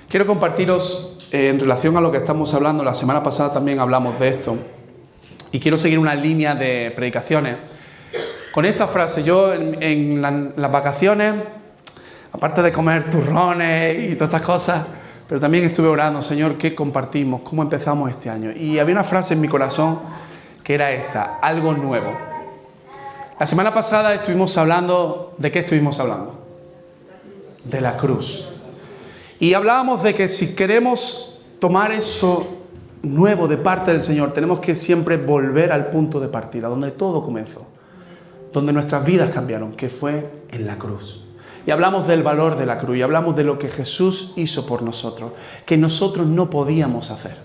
Quiero compartiros en relación a lo que estamos hablando. La semana pasada también hablamos de esto y quiero seguir una línea de predicaciones con esta frase. Yo en las vacaciones, aparte de comer turrones y todas estas cosas, pero también estuve orando, Señor, ¿qué compartimos? ¿Cómo empezamos este año? Y había una frase en mi corazón que era esta: algo nuevo. La semana pasada estuvimos hablando, ¿de qué estuvimos hablando? De la cruz. Y hablábamos de que si queremos tomar eso nuevo de parte del Señor, tenemos que siempre volver al punto de partida, donde todo comenzó, donde nuestras vidas cambiaron, que fue en la cruz. Y hablamos del valor de la cruz y hablamos de lo que Jesús hizo por nosotros, que nosotros no podíamos hacer.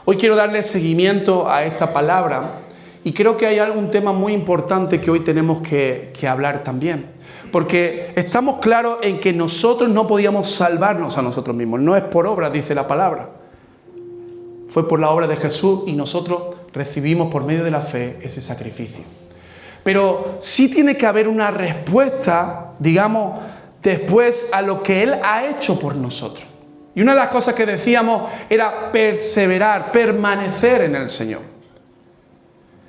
Hoy quiero darle seguimiento a esta palabra y creo que hay algún tema muy importante que hoy tenemos que hablar también. Porque estamos claros en que nosotros no podíamos salvarnos a nosotros mismos. No es por obra, dice la palabra. Fue por la obra de Jesús y nosotros recibimos por medio de la fe ese sacrificio. Pero sí tiene que haber una respuesta, digamos, después a lo que Él ha hecho por nosotros. Y una de las cosas que decíamos era perseverar, permanecer en el Señor.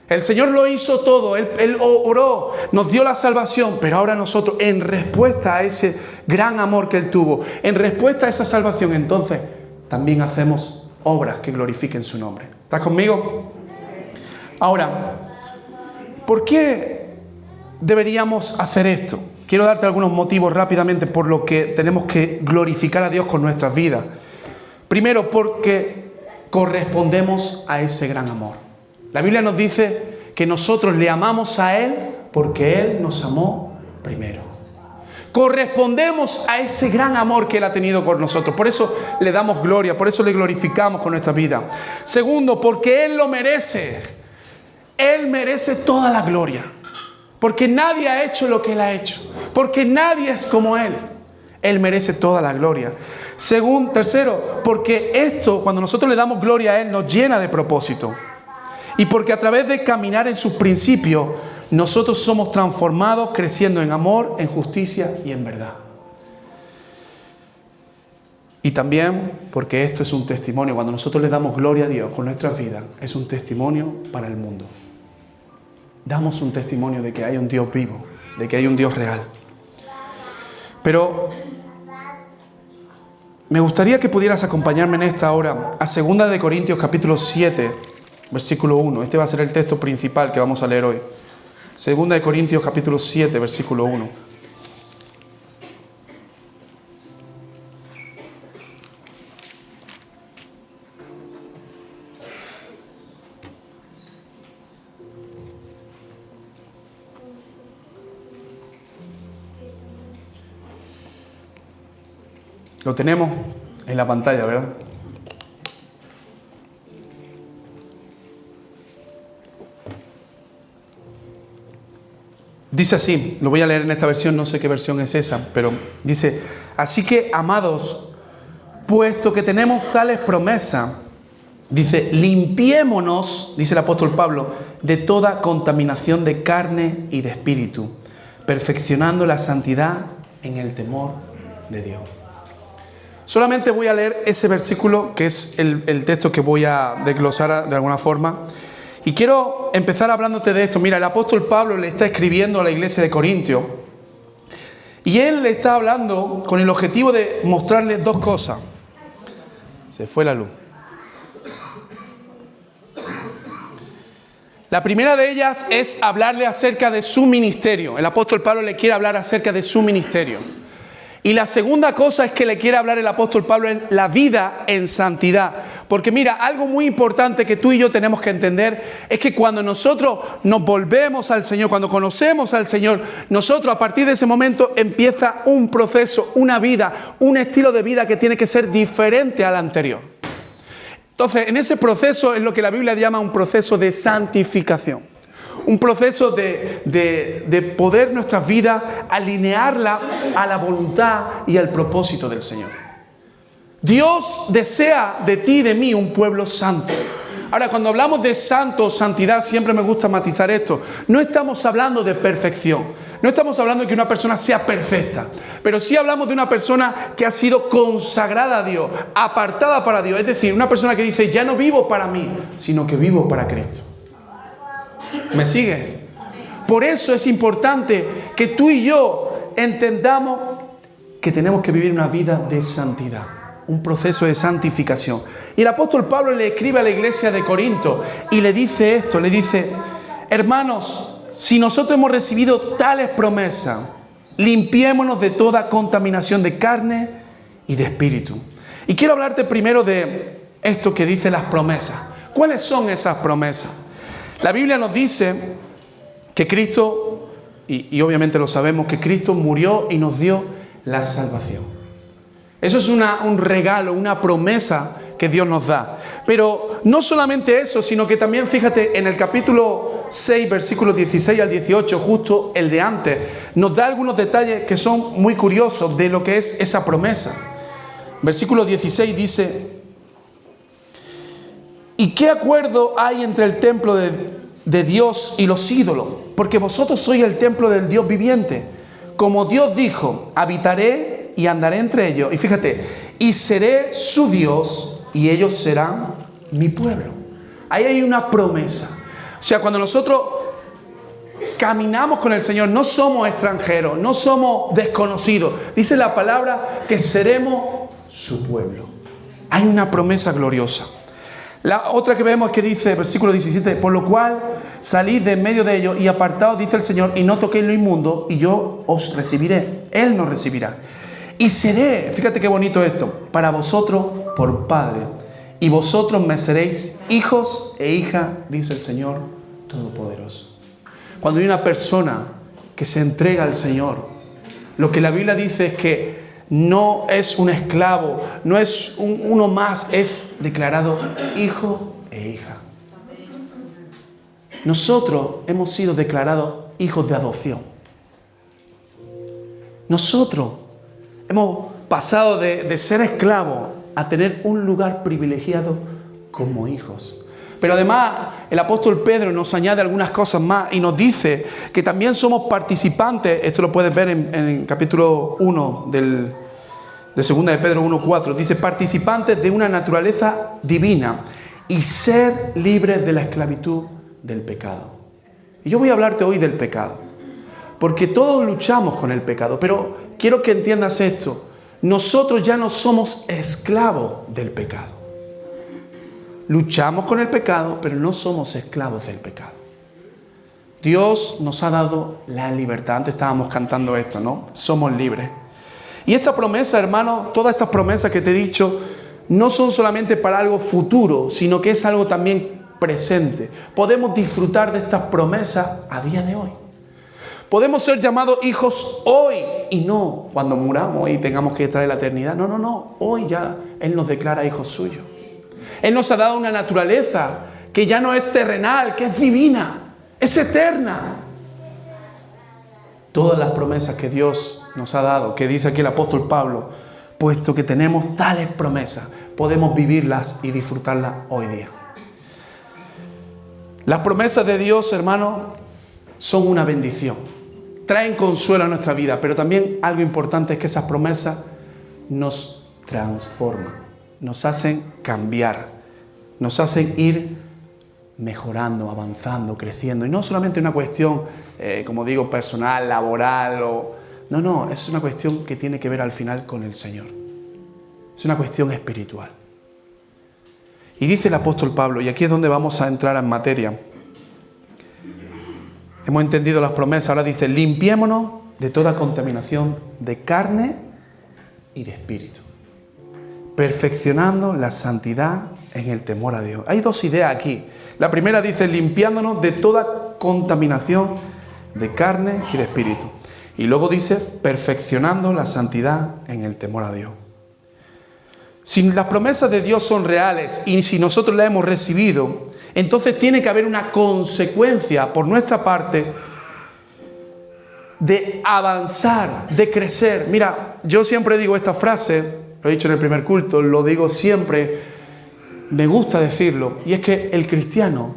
El Señor lo hizo todo, Él obró, nos dio la salvación, pero ahora nosotros, en respuesta a ese gran amor que Él tuvo, en respuesta a esa salvación, entonces también hacemos obras que glorifiquen su nombre. ¿Estás conmigo? Ahora, ¿por qué deberíamos hacer esto? Quiero darte algunos motivos rápidamente por lo que tenemos que glorificar a Dios con nuestras vidas. Primero, porque correspondemos a ese gran amor. La Biblia nos dice que nosotros le amamos a Él porque Él nos amó primero. Correspondemos a ese gran amor que Él ha tenido por nosotros. Por eso le damos gloria, por eso le glorificamos con nuestra vida. Segundo, porque Él lo merece. Él merece toda la gloria. Porque nadie ha hecho lo que Él ha hecho. Porque nadie es como Él. Él merece toda la gloria. Tercero, porque esto, cuando nosotros le damos gloria a Él, nos llena de propósito. Y porque a través de caminar en sus principios, nosotros somos transformados creciendo en amor, en justicia y en verdad. Y también porque esto es un testimonio. Cuando nosotros le damos gloria a Dios con nuestras vidas, es un testimonio para el mundo. Damos un testimonio de que hay un Dios vivo, de que hay un Dios real. Pero me gustaría que pudieras acompañarme en esta hora a 2 de Corintios capítulo 7, versículo 1. Este va a ser el texto principal que vamos a leer hoy. 2 de Corintios capítulo 7, versículo 1. Lo tenemos en la pantalla, ¿verdad? Dice así, lo voy a leer en esta versión, no sé qué versión es esa, pero dice: así que, amados, puesto que tenemos tales promesas, dice, limpiémonos, dice el apóstol Pablo, de toda contaminación de carne y de espíritu, perfeccionando la santidad en el temor de Dios. Solamente voy a leer ese versículo, que es el texto que voy a desglosar de alguna forma. Y quiero empezar hablándote de esto. Mira, el apóstol Pablo le está escribiendo a la iglesia de Corintios. Y él le está hablando con el objetivo de mostrarles dos cosas. Se fue la luz. La primera de ellas es hablarle acerca de su ministerio. El apóstol Pablo le quiere hablar acerca de su ministerio. Y la segunda cosa es que le quiere hablar el apóstol Pablo en la vida en santidad. Porque mira, algo muy importante que tú y yo tenemos que entender es que cuando nosotros nos volvemos al Señor, cuando conocemos al Señor, nosotros a partir de ese momento empieza un proceso, una vida, un estilo de vida que tiene que ser diferente al anterior. Entonces, en ese proceso es lo que la Biblia llama un proceso de santificación. Un proceso de poder nuestras vidas alinearla a la voluntad y al propósito del Señor. Dios desea de ti y de mí un pueblo santo. Ahora, cuando hablamos de santo o santidad, siempre me gusta matizar esto. No estamos hablando de perfección. No estamos hablando de que una persona sea perfecta. Pero sí hablamos de una persona que ha sido consagrada a Dios, apartada para Dios. Es decir, una persona que dice, ya no vivo para mí, sino que vivo para Cristo. ¿Me sigue? Por eso es importante que tú y yo entendamos que tenemos que vivir una vida de santidad, un proceso de santificación. Y el apóstol Pablo le escribe a la iglesia de Corinto y le dice esto, le dice, hermanos, si nosotros hemos recibido tales promesas, limpiémonos de toda contaminación de carne y de espíritu. Y quiero hablarte primero de esto que dice las promesas. ¿Cuáles son esas promesas? La Biblia nos dice que Cristo, y obviamente lo sabemos, que Cristo murió y nos dio la salvación. Eso es un regalo, una promesa que Dios nos da. Pero no solamente eso, sino que también, fíjate, en el capítulo 6, versículos 16 al 18, justo el de antes, nos da algunos detalles que son muy curiosos de lo que es esa promesa. Versículo 16 dice, ¿y qué acuerdo hay entre el templo de Dios y los ídolos? Porque vosotros sois el templo del Dios viviente. Como Dios dijo, habitaré y andaré entre ellos. Y fíjate, y seré su Dios y ellos serán mi pueblo. Ahí hay una promesa. O sea, cuando nosotros caminamos con el Señor, no somos extranjeros, no somos desconocidos. Dice la palabra que seremos su pueblo. Hay una promesa gloriosa. La otra que vemos es que dice, versículo 17, por lo cual salid de en medio de ellos y apartaos, dice el Señor, y no toquéis lo inmundo, y yo os recibiré. Él nos recibirá. Y seré, fíjate qué bonito esto, para vosotros por Padre, y vosotros me seréis hijos e hijas, dice el Señor Todopoderoso. Cuando hay una persona que se entrega al Señor, lo que la Biblia dice es que no es un esclavo, no es uno más, es declarado hijo e hija. Nosotros hemos sido declarados hijos de adopción. Nosotros hemos pasado de ser esclavos a tener un lugar privilegiado como hijos. Pero además el apóstol Pedro nos añade algunas cosas más y nos dice que también somos participantes. Esto lo puedes ver en el capítulo 1 de 2 de Pedro 1:4. Dice, participantes de una naturaleza divina y ser libres de la esclavitud del pecado. Y yo voy a hablarte hoy del pecado, porque todos luchamos con el pecado, pero quiero que entiendas esto. Nosotros ya no somos esclavos del pecado. Luchamos con el pecado, pero no somos esclavos del pecado. Dios nos ha dado la libertad. Antes estábamos cantando esto, ¿no? Somos libres. Y esta promesa, hermano, todas estas promesas que te he dicho, no son solamente para algo futuro, sino que es algo también presente. Podemos disfrutar de estas promesas a día de hoy. Podemos ser llamados hijos hoy y no cuando muramos y tengamos que traer la eternidad. No, no, no. Hoy ya Él nos declara hijos suyos. Él nos ha dado una naturaleza que ya no es terrenal, que es divina, es eterna. Todas las promesas que Dios nos ha dado, que dice aquí el apóstol Pablo, puesto que tenemos tales promesas, podemos vivirlas y disfrutarlas hoy día. Las promesas de Dios, hermano, son una bendición. Traen consuelo a nuestra vida, pero también algo importante es que esas promesas nos transforman, nos hacen cambiar, nos hacen ir mejorando, avanzando, creciendo. Y no solamente una cuestión, como digo, personal, laboral, no, es una cuestión que tiene que ver al final con el Señor. Es una cuestión espiritual. Y dice el apóstol Pablo, y aquí es donde vamos a entrar en materia. Hemos entendido las promesas, ahora dice, limpiémonos de toda contaminación de carne y de espíritu, perfeccionando la santidad en el temor a Dios. Hay dos ideas aquí. La primera dice, limpiándonos de toda contaminación de carne y de espíritu. Y luego dice, perfeccionando la santidad en el temor a Dios. Si las promesas de Dios son reales y si nosotros las hemos recibido, entonces tiene que haber una consecuencia por nuestra parte de avanzar, de crecer. Mira, yo siempre digo esta frase, lo he dicho en el primer culto, lo digo siempre, me gusta decirlo, y es que el cristiano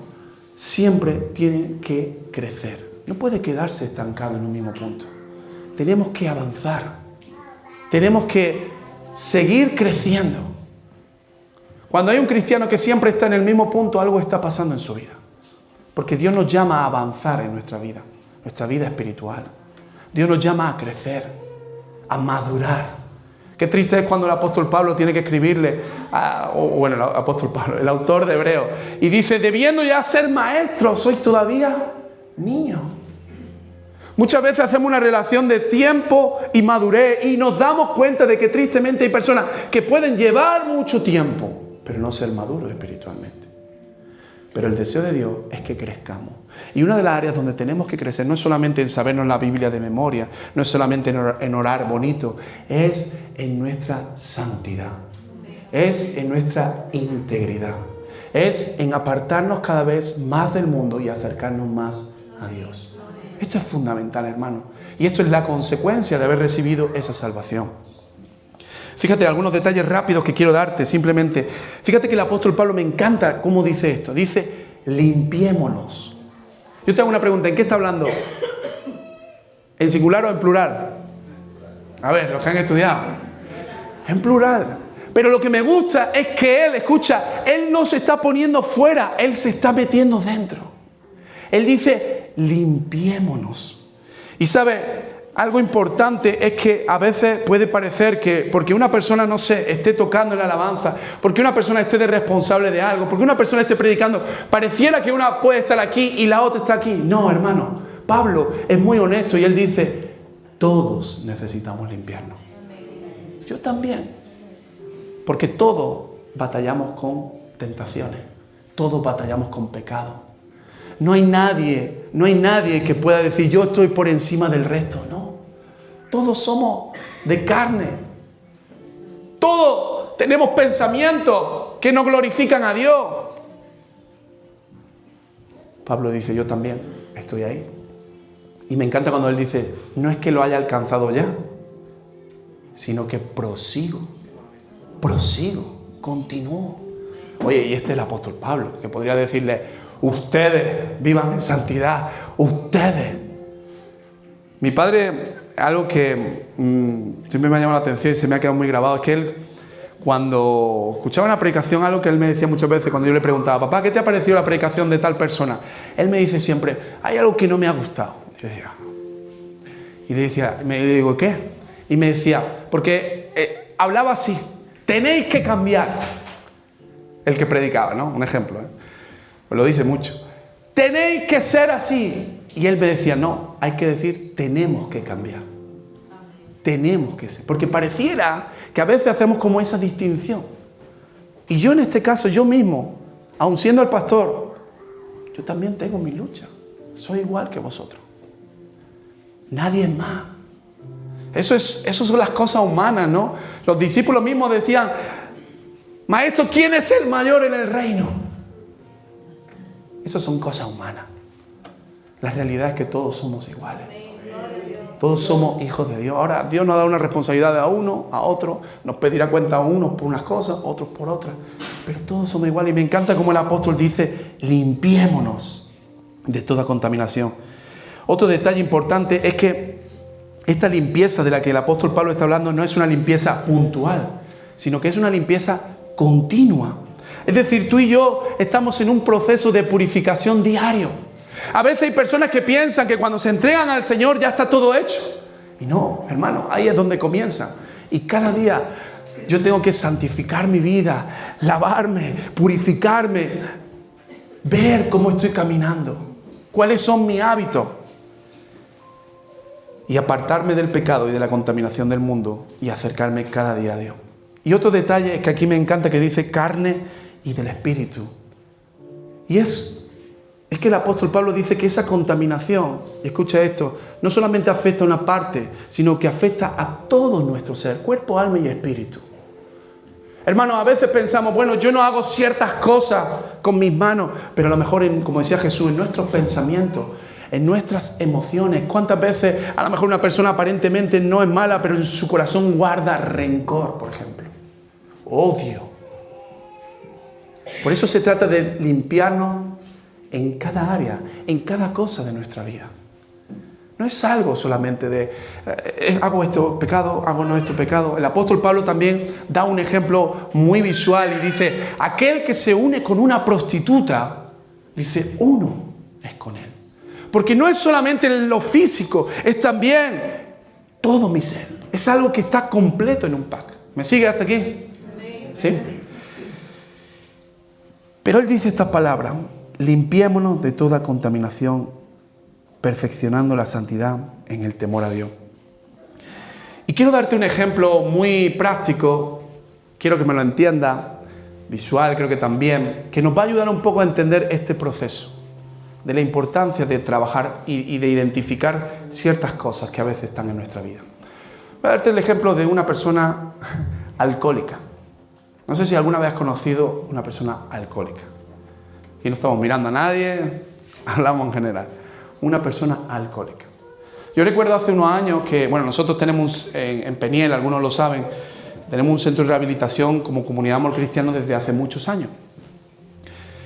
siempre tiene que crecer. No puede quedarse estancado en un mismo punto. Tenemos que avanzar. Tenemos que seguir creciendo. Cuando hay un cristiano que siempre está en el mismo punto, algo está pasando en su vida. Porque Dios nos llama a avanzar en nuestra vida espiritual. Dios nos llama a crecer, a madurar. Qué triste es cuando el apóstol Pablo tiene que escribirle, el apóstol Pablo, el autor de Hebreos, y dice, debiendo ya ser maestro, sois todavía niños. Muchas veces hacemos una relación de tiempo y madurez y nos damos cuenta de que tristemente hay personas que pueden llevar mucho tiempo, pero no ser maduros espiritualmente. Pero el deseo de Dios es que crezcamos. Y una de las áreas donde tenemos que crecer no es solamente en sabernos la Biblia de memoria, no es solamente en orar bonito, es en nuestra santidad, es en nuestra integridad, es en apartarnos cada vez más del mundo y acercarnos más a Dios. Esto es fundamental, hermano. Y esto es la consecuencia de haber recibido esa salvación. Fíjate algunos detalles rápidos que quiero darte, simplemente. Fíjate que el apóstol Pablo me encanta cómo dice esto. Dice, limpiémonos. Yo te hago una pregunta, ¿en qué está hablando? ¿En singular o en plural? A ver, los que han estudiado. En plural. Pero lo que me gusta es que él no se está poniendo fuera, él se está metiendo dentro. Él dice, limpiémonos. Y sabe, algo importante es que a veces puede parecer que porque una persona, no sé, esté tocando en la alabanza, porque una persona esté de responsable de algo, porque una persona esté predicando, pareciera que una puede estar aquí y la otra está aquí. No, hermano, Pablo es muy honesto y él dice, todos necesitamos limpiarnos. Yo también. Porque todos batallamos con tentaciones, todos batallamos con pecado. No hay nadie que pueda decir yo estoy por encima del resto, no. Todos somos de carne. Todos tenemos pensamientos que no glorifican a Dios. Pablo dice, yo también estoy ahí. Y me encanta cuando él dice, no es que lo haya alcanzado ya, sino que prosigo, continúo. Oye, y este es el apóstol Pablo, que podría decirle, ustedes vivan en santidad, ustedes. Mi padre, algo que siempre me ha llamado la atención y se me ha quedado muy grabado, es que él, cuando escuchaba una predicación, algo que él me decía muchas veces, cuando yo le preguntaba, papá, ¿qué te ha parecido la predicación de tal persona? Él me dice siempre, hay algo que no me ha gustado. Y le digo, ¿qué? Y me decía, porque hablaba así, tenéis que cambiar. El que predicaba, ¿no? Un ejemplo, Pues lo dice mucho. Tenéis que ser así. Y él me decía, no, hay que decir, tenemos que cambiar. Tenemos que ser. Porque pareciera que a veces hacemos como esa distinción. Y yo en este caso, yo mismo, aun siendo el pastor, yo también tengo mi lucha. Soy igual que vosotros. Nadie es más. Eso son las cosas humanas, ¿no? Los discípulos mismos decían, maestro, ¿quién es el mayor en el reino? Eso son cosas humanas. La realidad es que todos somos iguales. Todos somos hijos de Dios. Ahora, Dios nos da una responsabilidad a uno, a otro. Nos pedirá cuenta a unos por unas cosas, otros por otras. Pero todos somos iguales. Y me encanta como el apóstol dice, limpiémonos de toda contaminación. Otro detalle importante es que esta limpieza de la que el apóstol Pablo está hablando no es una limpieza puntual, sino que es una limpieza continua. Es decir, tú y yo estamos en un proceso de purificación diario. A veces hay personas que piensan que cuando se entregan al Señor ya está todo hecho. Y no, hermano, ahí es donde comienza. Y cada día yo tengo que santificar mi vida, lavarme, purificarme, ver cómo estoy caminando, cuáles son mis hábitos. Y apartarme del pecado y de la contaminación del mundo y acercarme cada día a Dios. Y otro detalle es que aquí me encanta que dice carne y del espíritu. Y es que el apóstol Pablo dice que esa contaminación, escucha esto, no solamente afecta a una parte, sino que afecta a todo nuestro ser, cuerpo, alma y espíritu. Hermanos, a veces pensamos, bueno, yo no hago ciertas cosas con mis manos, pero a lo mejor, como decía Jesús, en nuestros pensamientos, en nuestras emociones. ¿Cuántas veces a lo mejor una persona aparentemente no es mala, pero en su corazón guarda rencor, por ejemplo? Odio. Por eso se trata de limpiarnos en cada área, en cada cosa de nuestra vida. No es algo solamente de, hago esto pecado, hago no esto pecado. El apóstol Pablo también da un ejemplo muy visual y dice, aquel que se une con una prostituta, dice, uno es con él. Porque no es solamente lo físico, es también todo mi ser. Es algo que está completo en un pack. ¿Me sigue hasta aquí? ¿Sí? Pero él dice estas palabras, limpiémonos de toda contaminación, perfeccionando la santidad en el temor a Dios. Y quiero darte un ejemplo muy práctico, quiero que me lo entienda, visual creo que también, que nos va a ayudar un poco a entender este proceso, de la importancia de trabajar y de identificar ciertas cosas que a veces están en nuestra vida. Voy a darte el ejemplo de una persona alcohólica. No sé si alguna vez has conocido una persona alcohólica. Aquí no estamos mirando a nadie, hablamos en general. Una persona alcohólica. Yo recuerdo hace unos años que, bueno, nosotros tenemos en Peniel, algunos lo saben, tenemos un centro de rehabilitación como comunidad Amor Cristiano desde hace muchos años.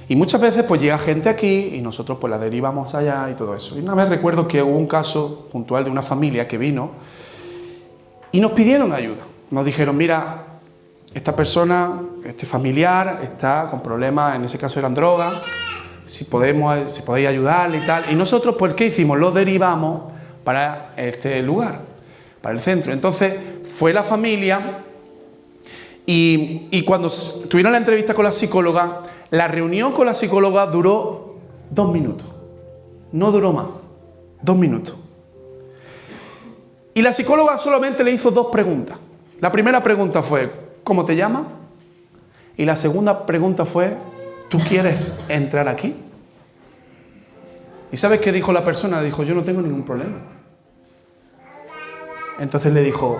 Y muchas veces pues llega gente aquí y nosotros pues la derivamos allá y todo eso. Y una vez recuerdo que hubo un caso puntual de una familia que vino y nos pidieron ayuda. Nos dijeron, mira, esta persona, este familiar está con problemas, en ese caso eran drogas, si podéis ayudarle y tal. Y nosotros, pues, ¿qué hicimos? Lo derivamos para este lugar, para el centro. Entonces, fue la familia y cuando tuvieron la entrevista con la psicóloga, la reunión con la psicóloga duró 2 minutos. No duró más. 2 minutos. Y la psicóloga solamente le hizo 2 preguntas. La primera pregunta fue, ¿cómo te llamas? Y la segunda pregunta fue, ¿tú quieres entrar aquí? ¿Y sabes qué dijo la persona? Le dijo, yo no tengo ningún problema. Entonces le dijo,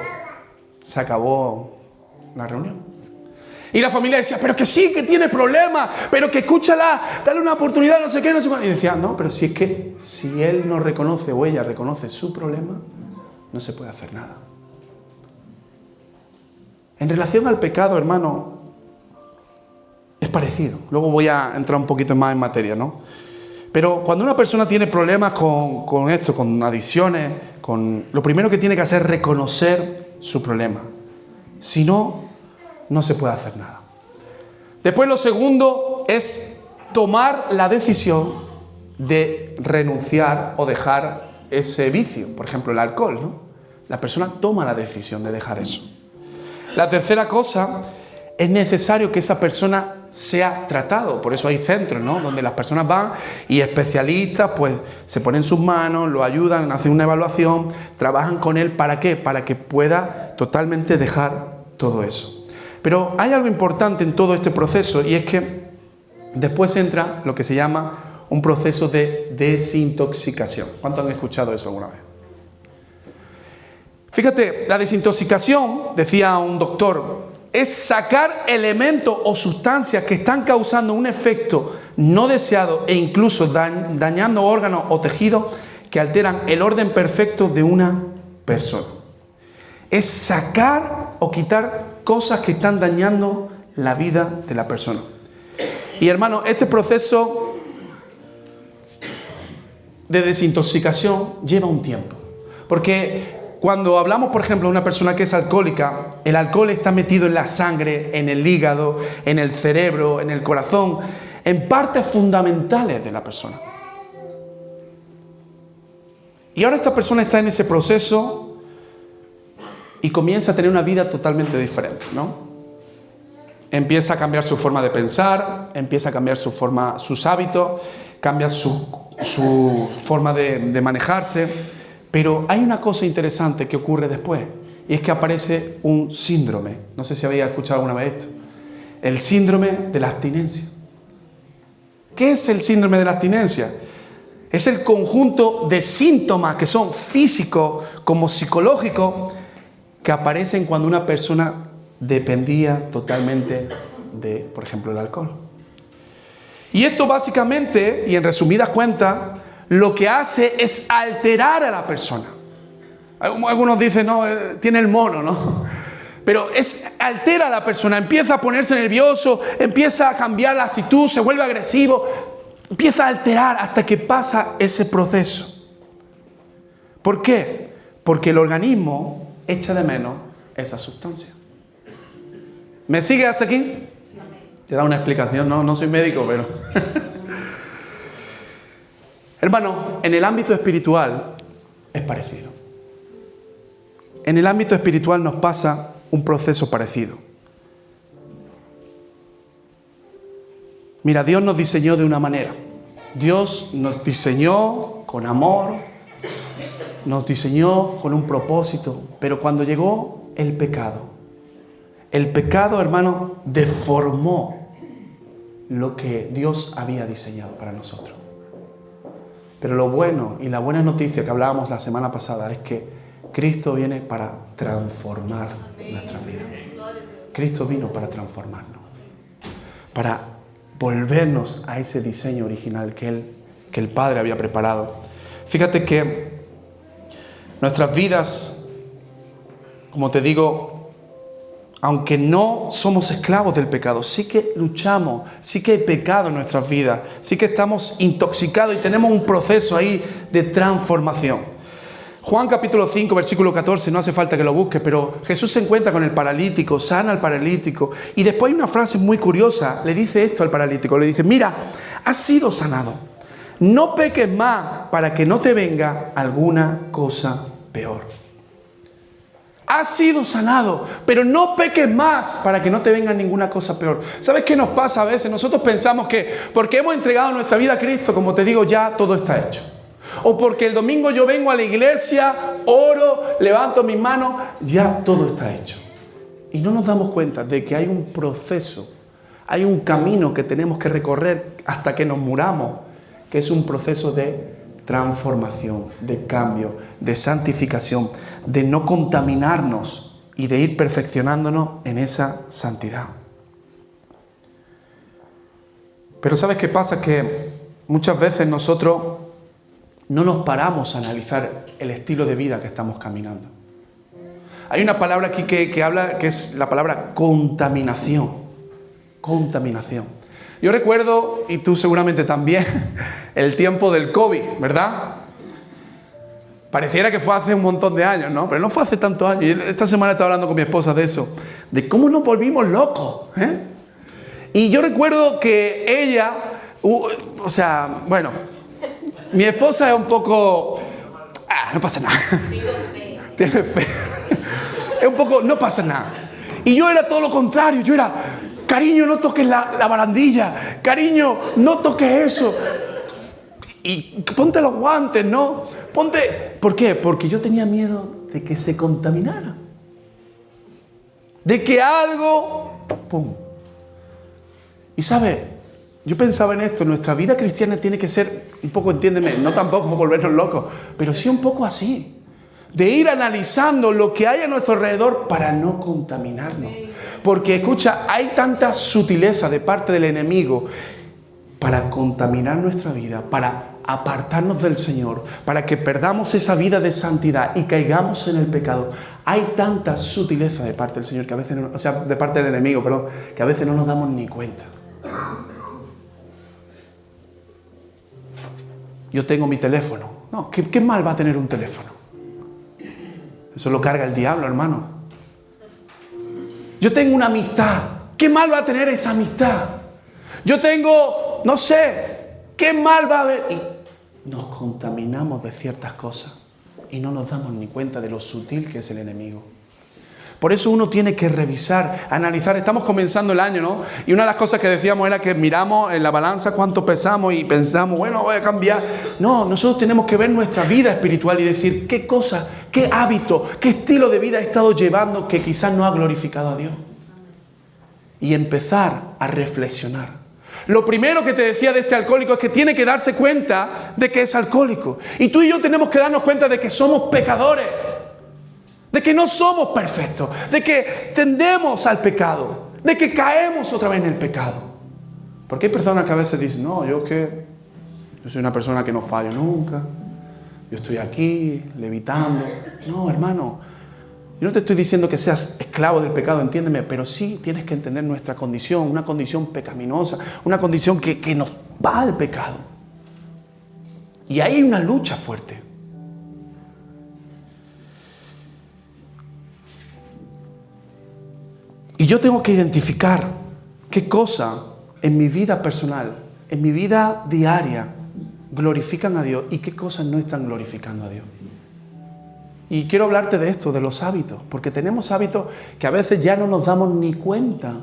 se acabó la reunión. Y la familia decía, pero que sí, que tiene problemas, pero que escúchala, dale una oportunidad, no sé qué, no sé cuánto. Y decía, no, pero si es que si él no reconoce o ella reconoce su problema, no se puede hacer nada. En relación al pecado, hermano, es parecido. Luego voy a entrar un poquito más en materia, ¿no? Pero cuando una persona tiene problemas con esto, con adicciones, lo primero que tiene que hacer es reconocer su problema. Si no, no se puede hacer nada. Después lo segundo es tomar la decisión de renunciar o dejar ese vicio. Por ejemplo, el alcohol, ¿no? La persona toma la decisión de dejar eso. La tercera cosa, es necesario que esa persona sea tratado. Por eso hay centros, ¿no? Donde las personas van y especialistas pues se ponen sus manos, lo ayudan, hacen una evaluación, trabajan con él. ¿Para qué? Para que pueda totalmente dejar todo eso. Pero hay algo importante en todo este proceso y es que después entra lo que se llama un proceso de desintoxicación. ¿Cuántos han escuchado eso alguna vez? Fíjate, la desintoxicación, decía un doctor, es sacar elementos o sustancias que están causando un efecto no deseado e incluso dañando órganos o tejidos que alteran el orden perfecto de una persona. Es sacar o quitar cosas que están dañando la vida de la persona. Y hermano, este proceso de desintoxicación lleva un tiempo. Porque cuando hablamos, por ejemplo, de una persona que es alcohólica, el alcohol está metido en la sangre, en el hígado, en el cerebro, en el corazón, en partes fundamentales de la persona. Y ahora esta persona está en ese proceso y comienza a tener una vida totalmente diferente, ¿no? Empieza a cambiar su forma de pensar, empieza a cambiar sus hábitos, cambia su forma de manejarse. Pero hay una cosa interesante que ocurre después, y es que aparece un síndrome. No sé si habéis escuchado alguna vez esto. El síndrome de la abstinencia. ¿Qué es el síndrome de la abstinencia? Es el conjunto de síntomas que son físicos como psicológicos que aparecen cuando una persona dependía totalmente de, por ejemplo, el alcohol. Y esto básicamente, y en resumidas cuentas, lo que hace es alterar a la persona. Algunos dicen, no, tiene el mono, ¿no? Pero altera a la persona, empieza a ponerse nervioso, empieza a cambiar la actitud, se vuelve agresivo, empieza a alterar hasta que pasa ese proceso. ¿Por qué? Porque el organismo echa de menos esa sustancia. ¿Me sigue hasta aquí? Te da una explicación, no soy médico, pero... Hermano, en el ámbito espiritual es parecido. En el ámbito espiritual nos pasa un proceso parecido. Mira, Dios nos diseñó de una manera. Dios nos diseñó con amor, nos diseñó con un propósito, pero cuando llegó el pecado, hermano, deformó lo que Dios había diseñado para nosotros. Pero lo bueno y la buena noticia que hablábamos la semana pasada es que Cristo viene para transformar nuestras vidas. Cristo vino para transformarnos, para volvernos a ese diseño original que el Padre había preparado. Fíjate que nuestras vidas, como te digo, aunque no somos esclavos del pecado, sí que luchamos, sí que hay pecado en nuestras vidas, sí que estamos intoxicados y tenemos un proceso ahí de transformación. Juan capítulo 5, versículo 14, no hace falta que lo busques, pero Jesús se encuentra con el paralítico, sana al paralítico, y después hay una frase muy curiosa, le dice esto al paralítico, le dice, mira, has sido sanado, no peques más para que no te venga alguna cosa peor. Has sido sanado, pero no peques más para que no te venga ninguna cosa peor. ¿Sabes qué nos pasa a veces? Nosotros pensamos que porque hemos entregado nuestra vida a Cristo, como te digo, ya todo está hecho. O porque el domingo yo vengo a la iglesia, oro, levanto mis manos, ya todo está hecho. Y no nos damos cuenta de que hay un proceso, hay un camino que tenemos que recorrer hasta que nos muramos, que es un proceso de transformación, de cambio, de santificación, de no contaminarnos y de ir perfeccionándonos en esa santidad. Pero ¿sabes qué pasa? Que muchas veces nosotros no nos paramos a analizar el estilo de vida que estamos caminando. Hay una palabra aquí que habla, que es la palabra contaminación. Contaminación. Yo recuerdo, y tú seguramente también, el tiempo del COVID, ¿verdad? Pareciera que fue hace un montón de años, ¿no? Pero no fue hace tantos años. Y esta semana estaba hablando con mi esposa de eso, de cómo nos volvimos locos, ¿eh? Y yo recuerdo que ella, mi esposa es un poco... no pasa nada. Tiene fe. Es un poco, no pasa nada. Y yo era todo lo contrario, yo era... Cariño, no toques la barandilla. Cariño, no toques eso. Y ponte los guantes, ¿no? Ponte... ¿Por qué? Porque yo tenía miedo de que se contaminara. De que algo... ¡Pum! Y ¿sabes? Yo pensaba en esto. Nuestra vida cristiana tiene que ser un poco, entiéndeme, no tampoco volvernos locos, pero sí un poco así. De ir analizando lo que hay a nuestro alrededor para no contaminarnos. Porque, escucha, hay tanta sutileza de parte del enemigo para contaminar nuestra vida, para apartarnos del Señor, para que perdamos esa vida de santidad y caigamos en el pecado. Hay tanta sutileza de parte del Señor, que a veces de parte del enemigo, perdón, que a veces no nos damos ni cuenta. Yo tengo mi teléfono. No, ¿qué mal va a tener un teléfono? Eso lo carga el diablo, hermano. Yo tengo una amistad. ¿Qué mal va a tener esa amistad? Yo tengo, no sé, ¿qué mal va a haber? Y nos contaminamos de ciertas cosas y no nos damos ni cuenta de lo sutil que es el enemigo. Por eso uno tiene que revisar, analizar. Estamos comenzando el año, ¿no? Y una de las cosas que decíamos era que miramos en la balanza cuánto pesamos y pensamos, bueno, voy a cambiar. No, nosotros tenemos que ver nuestra vida espiritual y decir qué cosa, qué hábito, qué estilo de vida he estado llevando que quizás no ha glorificado a Dios. Y empezar a reflexionar. Lo primero que te decía de este alcohólico es que tiene que darse cuenta de que es alcohólico. Y tú y yo tenemos que darnos cuenta de que somos pecadores. De que no somos perfectos, de que tendemos al pecado, de que caemos otra vez en el pecado. Porque hay personas que a veces dicen, no, yo soy una persona que no fallo nunca, yo estoy aquí levitando. No, hermano, Yo no te estoy diciendo que seas esclavo del pecado, entiéndeme, pero sí tienes que entender nuestra condición, una condición pecaminosa, una condición que nos va al pecado. Y ahí hay una lucha fuerte. Y yo tengo que identificar qué cosa en mi vida personal, en mi vida diaria, glorifican a Dios y qué cosas no están glorificando a Dios. Y quiero hablarte de esto, de los hábitos, porque tenemos hábitos que a veces ya no nos damos ni cuenta,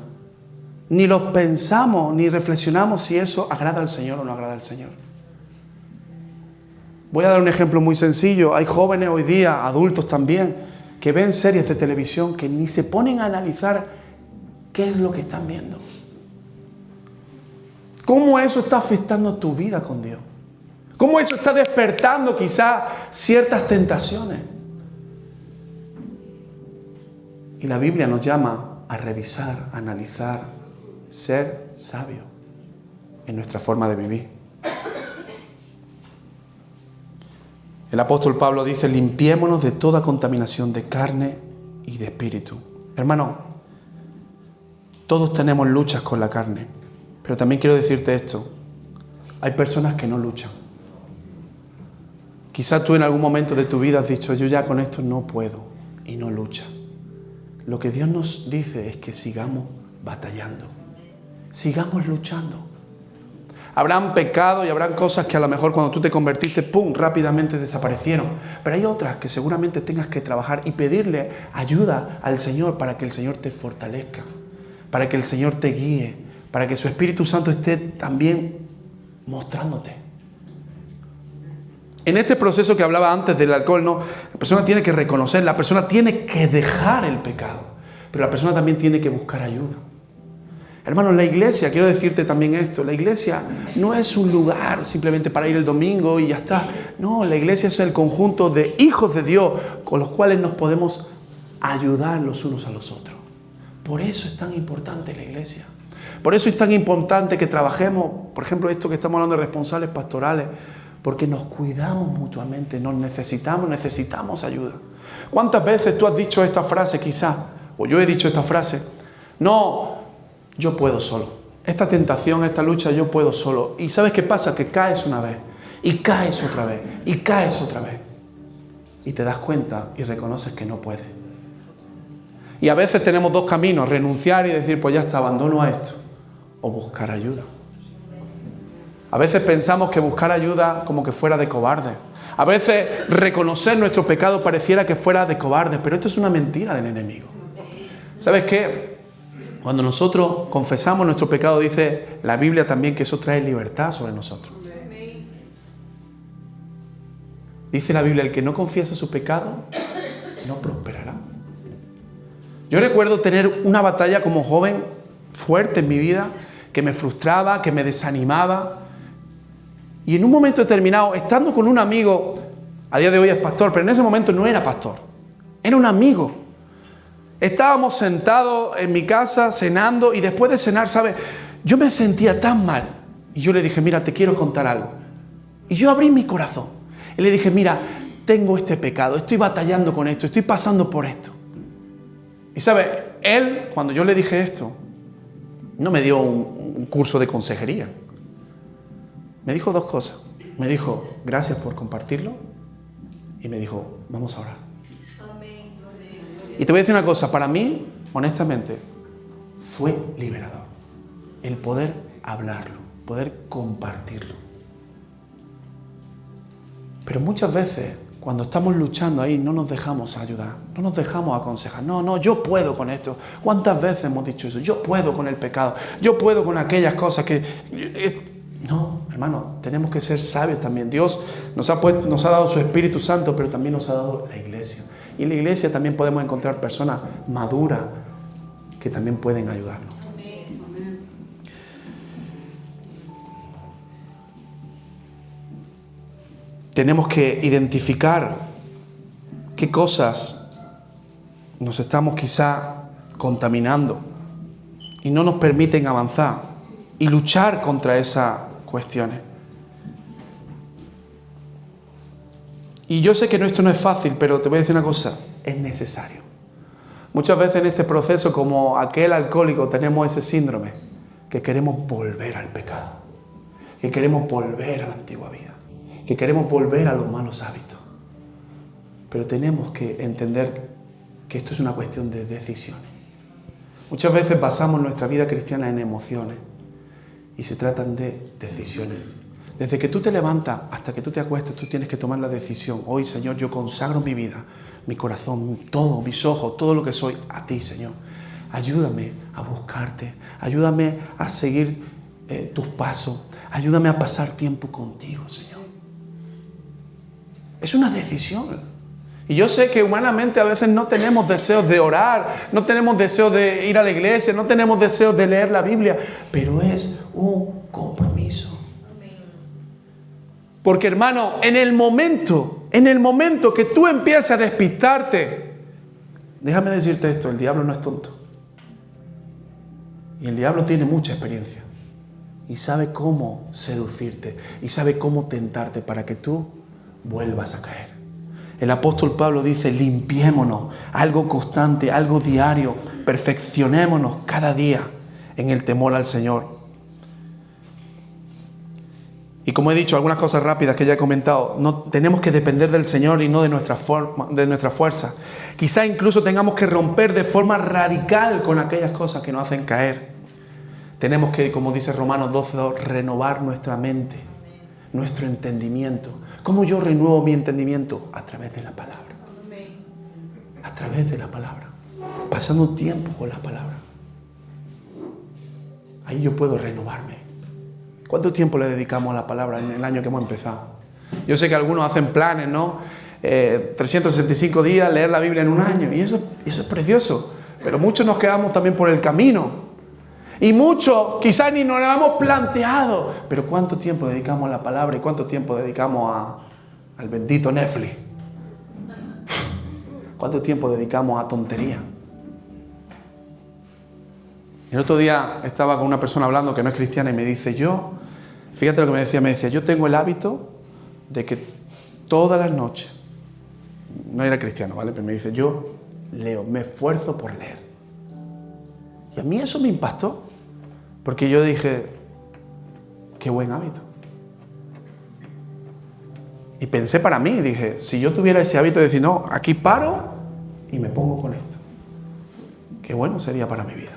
ni los pensamos, ni reflexionamos si eso agrada al Señor o no agrada al Señor. Voy a dar un ejemplo muy sencillo. Hay jóvenes hoy día, adultos también, que ven series de televisión que ni se ponen a analizar qué es lo que están viendo. ¿Cómo eso está afectando tu vida con Dios? ¿Cómo eso está despertando quizás ciertas tentaciones? Y la Biblia nos llama a revisar, a analizar, ser sabios en nuestra forma de vivir. El apóstol Pablo dice, limpiémonos de toda contaminación de carne y de espíritu. Hermano, todos tenemos luchas con la carne, pero también quiero decirte esto, hay personas que no luchan. Quizás tú en algún momento de tu vida has dicho, yo ya con esto no puedo, y no luchas. Lo que Dios nos dice es que sigamos batallando, sigamos luchando. Habrán pecados y habrán cosas que a lo mejor cuando tú te convertiste, ¡pum!, rápidamente desaparecieron. Pero hay otras que seguramente tengas que trabajar y pedirle ayuda al Señor para que el Señor te fortalezca, para que el Señor te guíe, para que su Espíritu Santo esté también mostrándote. En este proceso que hablaba antes del alcohol, no, la persona tiene que reconocer, la persona tiene que dejar el pecado, pero la persona también tiene que buscar ayuda. Hermanos, la iglesia, quiero decirte también esto, la iglesia no es un lugar simplemente para ir el domingo y ya está. No, la iglesia es el conjunto de hijos de Dios con los cuales nos podemos ayudar los unos a los otros. Por eso es tan importante la iglesia. Por eso es tan importante que trabajemos, por ejemplo, esto que estamos hablando de responsables pastorales, porque nos cuidamos mutuamente, nos necesitamos ayuda. ¿Cuántas veces tú has dicho esta frase quizás? O yo he dicho esta frase. No, yo puedo solo. Esta tentación, esta lucha, yo puedo solo. ¿Y sabes qué pasa? Que caes una vez, y caes otra vez, y caes otra vez. Y te das cuenta y reconoces que no puedes. Y a veces tenemos dos caminos, renunciar y decir, pues ya está, abandono a esto. O buscar ayuda. A veces pensamos que buscar ayuda como que fuera de cobarde. A veces reconocer nuestro pecado pareciera que fuera de cobarde, pero esto es una mentira del enemigo. ¿Sabes qué? Cuando nosotros confesamos nuestro pecado, dice la Biblia también que eso trae libertad sobre nosotros. Dice la Biblia, el que no confiesa su pecado, no prosperará. Yo recuerdo tener una batalla como joven fuerte en mi vida, que me frustraba, que me desanimaba. Y en un momento determinado, estando con un amigo, a día de hoy es pastor, pero en ese momento no era pastor, era un amigo. Estábamos sentados en mi casa cenando y después de cenar, ¿sabes? Yo me sentía tan mal. Y yo le dije, mira, te quiero contar algo. Y yo abrí mi corazón. Y le dije, mira, tengo este pecado, estoy batallando con esto, estoy pasando por esto. Y ¿sabes? Él, cuando yo le dije esto, no me dio un curso de consejería. Me dijo dos cosas. Me dijo, gracias por compartirlo. Y me dijo, vamos a orar. Y te voy a decir una cosa, para mí, honestamente, fue liberador. El poder hablarlo, poder compartirlo. Pero muchas veces, cuando estamos luchando ahí, no nos dejamos ayudar, no nos dejamos aconsejar. No, yo puedo con esto. ¿Cuántas veces hemos dicho eso? Yo puedo con el pecado, yo puedo con aquellas cosas que... No, hermano, tenemos que ser sabios también. Dios nos ha dado su Espíritu Santo, pero también nos ha dado la iglesia. Y en la iglesia también podemos encontrar personas maduras que también pueden ayudarnos. Tenemos que identificar qué cosas nos estamos quizá contaminando y no nos permiten avanzar y luchar contra esas cuestiones. Y yo sé que esto no es fácil, pero te voy a decir una cosa, es necesario. Muchas veces en este proceso, como aquel alcohólico, tenemos ese síndrome, que queremos volver al pecado, que queremos volver a la antigua vida, que queremos volver a los malos hábitos. Pero tenemos que entender que esto es una cuestión de decisiones. Muchas veces basamos nuestra vida cristiana en emociones y se tratan de decisiones. Desde que tú te levantas hasta que tú te acuestas, tú tienes que tomar la decisión. Hoy, Señor, yo consagro mi vida, mi corazón, todo, mis ojos, todo lo que soy a ti, Señor. Ayúdame a buscarte, ayúdame a seguir tus pasos, ayúdame a pasar tiempo contigo, Señor. Es una decisión. Y yo sé que humanamente a veces no tenemos deseos de orar, no tenemos deseos de ir a la iglesia, no tenemos deseos de leer la Biblia, pero es un compromiso. Porque, hermano, en el momento que tú empieces a despistarte, déjame decirte esto, el diablo no es tonto. Y el diablo tiene mucha experiencia. Y sabe cómo seducirte, y sabe cómo tentarte para que tú vuelvas a caer. El apóstol Pablo dice, limpiémonos, algo constante, algo diario, perfeccionémonos cada día en el temor al Señor. Y como he dicho, algunas cosas rápidas que ya he comentado, no, tenemos que depender del Señor y no de nuestra fuerza. Quizá incluso tengamos que romper de forma radical con aquellas cosas que nos hacen caer. Tenemos que, como dice Romanos 12:2, renovar nuestra mente, nuestro entendimiento. ¿Cómo yo renuevo mi entendimiento? A través de la palabra. A través de la palabra. Pasando tiempo con la palabra. Ahí yo puedo renovarme. ¿Cuánto tiempo le dedicamos a la palabra en el año que hemos empezado? Yo sé que algunos hacen planes, ¿no? 365 días, leer la Biblia en un año. Y eso es precioso. Pero muchos nos quedamos también por el camino. Y muchos quizás ni nos lo hemos planteado. Pero ¿cuánto tiempo dedicamos a la palabra y cuánto tiempo dedicamos al bendito Netflix? ¿Cuánto tiempo dedicamos a tontería? El otro día estaba con una persona hablando que no es cristiana y me dice, fíjate lo que me decía, yo tengo el hábito de que todas las noches, no era cristiano, ¿vale? Pero me dice, yo leo, me esfuerzo por leer. Y a mí eso me impactó, porque yo dije, qué buen hábito. Y pensé para mí, dije, si yo tuviera ese hábito de decir, no, aquí paro y me pongo con esto, qué bueno sería para mi vida.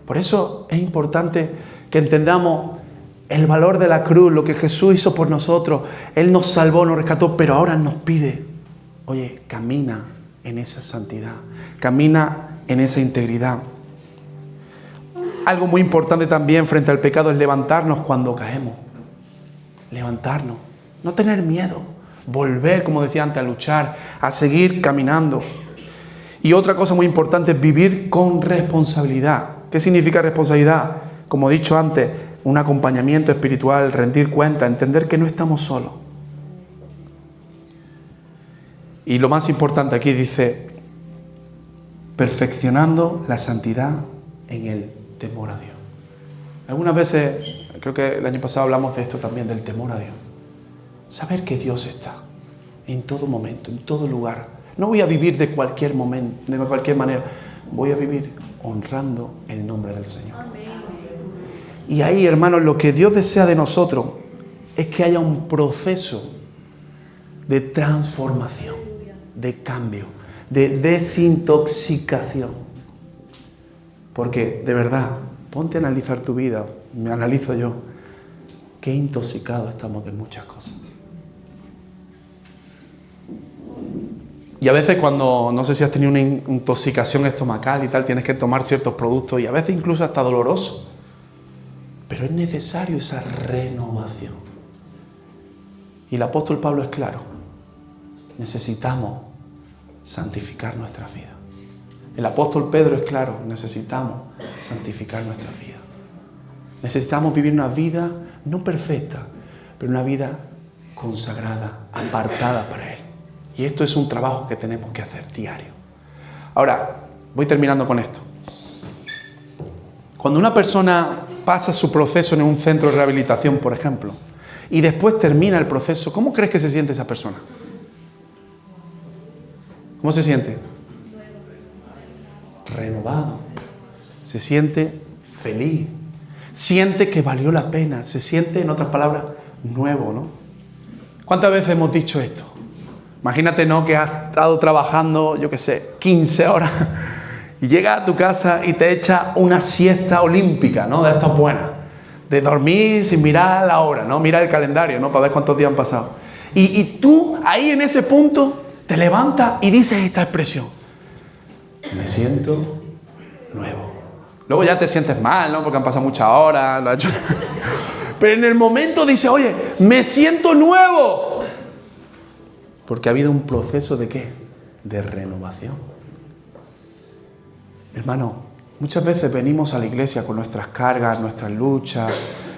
Por eso es importante que entendamos el valor de la cruz, lo que Jesús hizo por nosotros. Él nos salvó, nos rescató, pero ahora nos pide, oye, camina en esa santidad, camina en esa integridad. Algo muy importante también frente al pecado es levantarnos cuando caemos. Levantarnos, no tener miedo, volver, como decía antes, a luchar, a seguir caminando. Y otra cosa muy importante es vivir con responsabilidad. ¿Qué significa responsabilidad? Como he dicho antes, un acompañamiento espiritual, rendir cuenta, entender que no estamos solos. Y lo más importante aquí dice, perfeccionando la santidad en el temor a Dios. Algunas veces, creo que el año pasado hablamos de esto también, del temor a Dios. Saber que Dios está en todo momento, en todo lugar. No voy a vivir de cualquier momento, de cualquier manera. Voy a vivir honrando el nombre del Señor. Y ahí, hermanos, lo que Dios desea de nosotros es que haya un proceso de transformación, de cambio, de desintoxicación. Porque, de verdad, ponte a analizar tu vida, me analizo yo, qué intoxicados estamos de muchas cosas. Y a veces cuando, no sé si has tenido una intoxicación estomacal y tal, tienes que tomar ciertos productos y a veces incluso hasta doloroso. Pero es necesario esa renovación. Y el apóstol Pablo es claro. Necesitamos santificar nuestras vidas. El apóstol Pedro es claro. Necesitamos santificar nuestras vidas. Necesitamos vivir una vida no perfecta, pero una vida consagrada, apartada para Él. Y esto es un trabajo que tenemos que hacer diario. Ahora, voy terminando con esto. Cuando una persona pasa su proceso en un centro de rehabilitación, por ejemplo, y después termina el proceso, ¿cómo crees que se siente esa persona? ¿Cómo se siente? Renovado. Se siente feliz. Siente que valió la pena. Se siente, en otras palabras, nuevo, ¿no? ¿Cuántas veces hemos dicho esto? Imagínate, ¿no?, que has estado trabajando, yo qué sé, 15 horas y llegas a tu casa y te echas una siesta olímpica, ¿no? De estas buenas. De dormir sin mirar la hora, ¿no? Mira el calendario, ¿no? Para ver cuántos días han pasado. Y tú, ahí en ese punto, te levantas y dices esta expresión. Me siento nuevo. Luego ya te sientes mal, ¿no? Porque han pasado muchas horas, lo has hecho. Pero en el momento dices, oye, me siento nuevo. Porque ha habido un proceso de ¿qué? De renovación. Hermano, muchas veces venimos a la iglesia con nuestras cargas, nuestras luchas,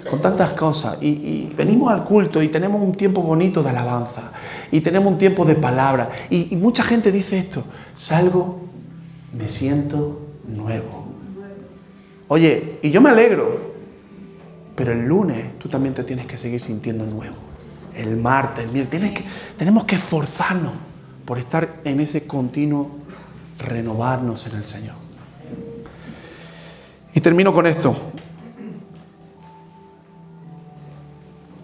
con tantas cosas. Y venimos al culto y tenemos un tiempo bonito de alabanza. Y tenemos un tiempo de palabra. Y mucha gente dice esto. Salgo, me siento nuevo. Oye, y yo me alegro. Pero el lunes tú también te tienes que seguir sintiendo nuevo. El martes, el miércoles. Tenemos que esforzarnos por estar en ese continuo renovarnos en el Señor. Y termino con esto.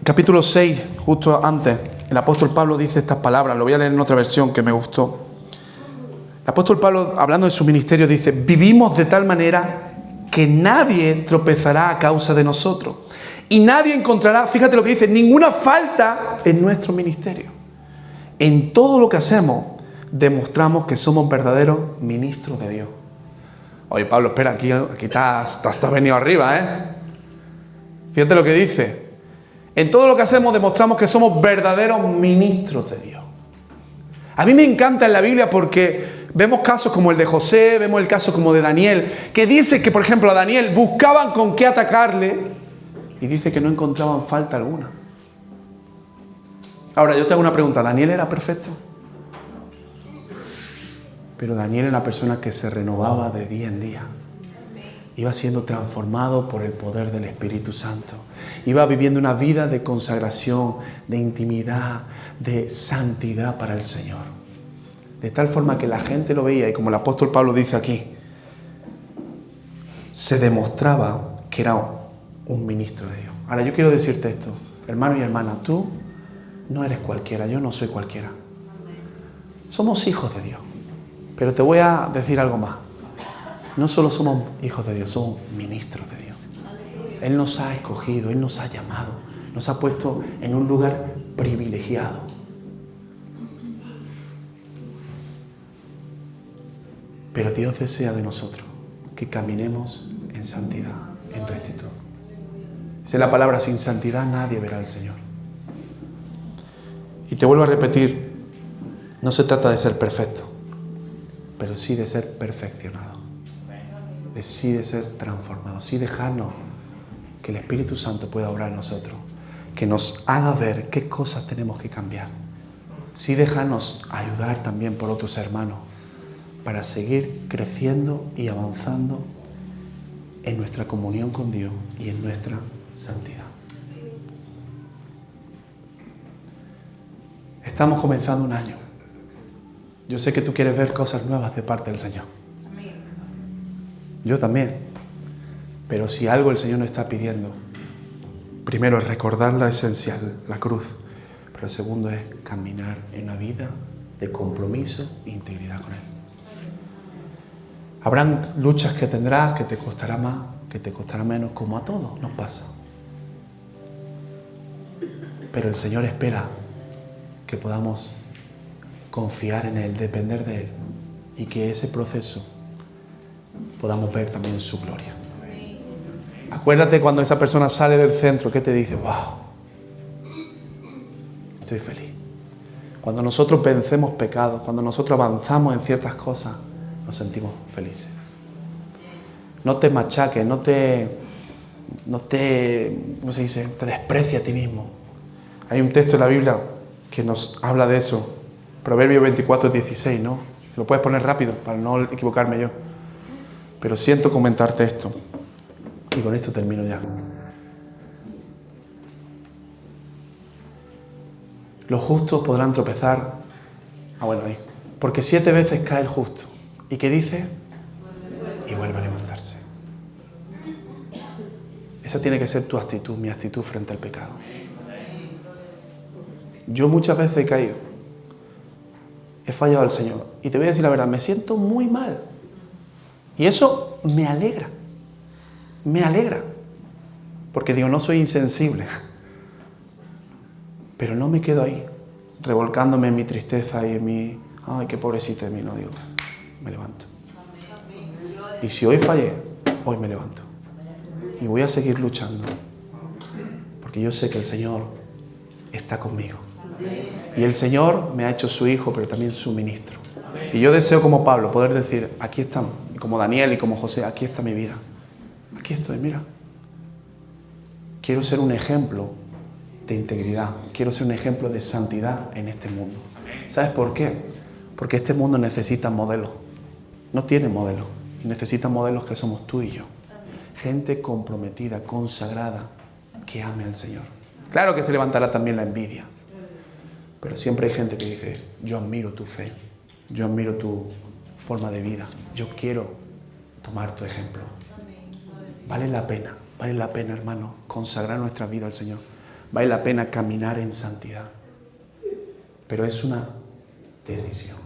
Capítulo 6, justo antes, el apóstol Pablo dice estas palabras. Lo voy a leer en otra versión que me gustó. El apóstol Pablo, hablando de su ministerio, dice: vivimos de tal manera que nadie tropezará a causa de nosotros. Y nadie encontrará, fíjate lo que dice, ninguna falta en nuestro ministerio. En todo lo que hacemos, demostramos que somos verdaderos ministros de Dios. Oye, Pablo, espera, aquí te has venido arriba, ¿eh? Fíjate lo que dice. En todo lo que hacemos, demostramos que somos verdaderos ministros de Dios. A mí me encanta en la Biblia porque vemos casos como el de José, vemos el caso como de Daniel, que dice que, por ejemplo, a Daniel buscaban con qué atacarle y dice que no encontraban falta alguna. Ahora, yo te hago una pregunta. ¿Daniel era perfecto? Pero Daniel era una persona que se renovaba de día en día. Iba siendo transformado por el poder del Espíritu Santo. Iba viviendo una vida de consagración, de intimidad, de santidad para el Señor. De tal forma que la gente lo veía y, como el apóstol Pablo dice aquí, se demostraba que era un ministro de Dios. Ahora, yo quiero decirte esto, hermano y hermana, tú no eres cualquiera, yo no soy cualquiera. Somos hijos de Dios. Pero te voy a decir algo más. No solo somos hijos de Dios, somos ministros de Dios. Él nos ha escogido, Él nos ha llamado, nos ha puesto en un lugar privilegiado. Pero Dios desea de nosotros que caminemos en santidad, en rectitud. Dice la palabra: sin santidad nadie verá al Señor. Y te vuelvo a repetir, no se trata de ser perfecto, pero sí de ser perfeccionado. Sí de ser transformado, sí dejarnos que el Espíritu Santo pueda obrar en nosotros, que nos haga ver qué cosas tenemos que cambiar. Sí dejarnos ayudar también por otros hermanos para seguir creciendo y avanzando en nuestra comunión con Dios y en nuestra santidad. Estamos comenzando un año. Yo sé que tú quieres ver cosas nuevas de parte del Señor. Yo también. Pero si algo el Señor nos está pidiendo, primero es recordar la esencial, la cruz. Pero segundo es caminar en una vida de compromiso e integridad con Él. Habrán luchas que tendrás, que te costará más, que te costará menos, como a todos nos pasa. Pero el Señor espera que podamos confiar en Él, depender de Él, y que ese proceso podamos ver también su gloria. Acuérdate cuando esa persona sale del centro, ¿qué te dice? ¡Wow! Estoy feliz. Cuando nosotros vencemos pecados, cuando nosotros avanzamos en ciertas cosas, nos sentimos felices. No te machaques, no te, ¿cómo se dice? Te desprecia a ti mismo. Hay un texto en la Biblia que nos habla de eso. Proverbios 24:16, ¿no? Se lo puedes poner rápido para no equivocarme yo. Pero siento comentarte esto. Y con esto termino ya. Los justos podrán tropezar. Ahí. Porque 7 veces cae el justo. ¿Y qué dice? Y vuelve a levantarse. Esa tiene que ser tu actitud, mi actitud frente al pecado. Yo muchas veces he caído. He fallado al Señor. Y te voy a decir la verdad, me siento muy mal. Y eso me alegra. Me alegra. Porque digo, no soy insensible. Pero no me quedo ahí, revolcándome en mi tristeza y en mi... Ay, qué pobrecita de mí, no digo. Me levanto. Y si hoy fallé, hoy me levanto. Y voy a seguir luchando. Porque yo sé que el Señor está conmigo. Y el Señor me ha hecho su hijo, pero también su ministro. Y yo deseo, como Pablo, poder decir, aquí estamos. Y como Daniel y como José, aquí está mi vida. Aquí estoy, mira. Quiero ser un ejemplo de integridad. Quiero ser un ejemplo de santidad en este mundo. ¿Sabes por qué? Porque este mundo necesita modelos. No tiene modelos. Necesita modelos que somos tú y yo. Gente comprometida, consagrada, que ame al Señor. Claro que se levantará también la envidia. Pero siempre hay gente que dice, yo admiro tu fe. Yo admiro tu forma de vida. Yo quiero tomar tu ejemplo. Vale la pena, hermano, consagrar nuestra vida al Señor. Vale la pena caminar en santidad. Pero es una decisión.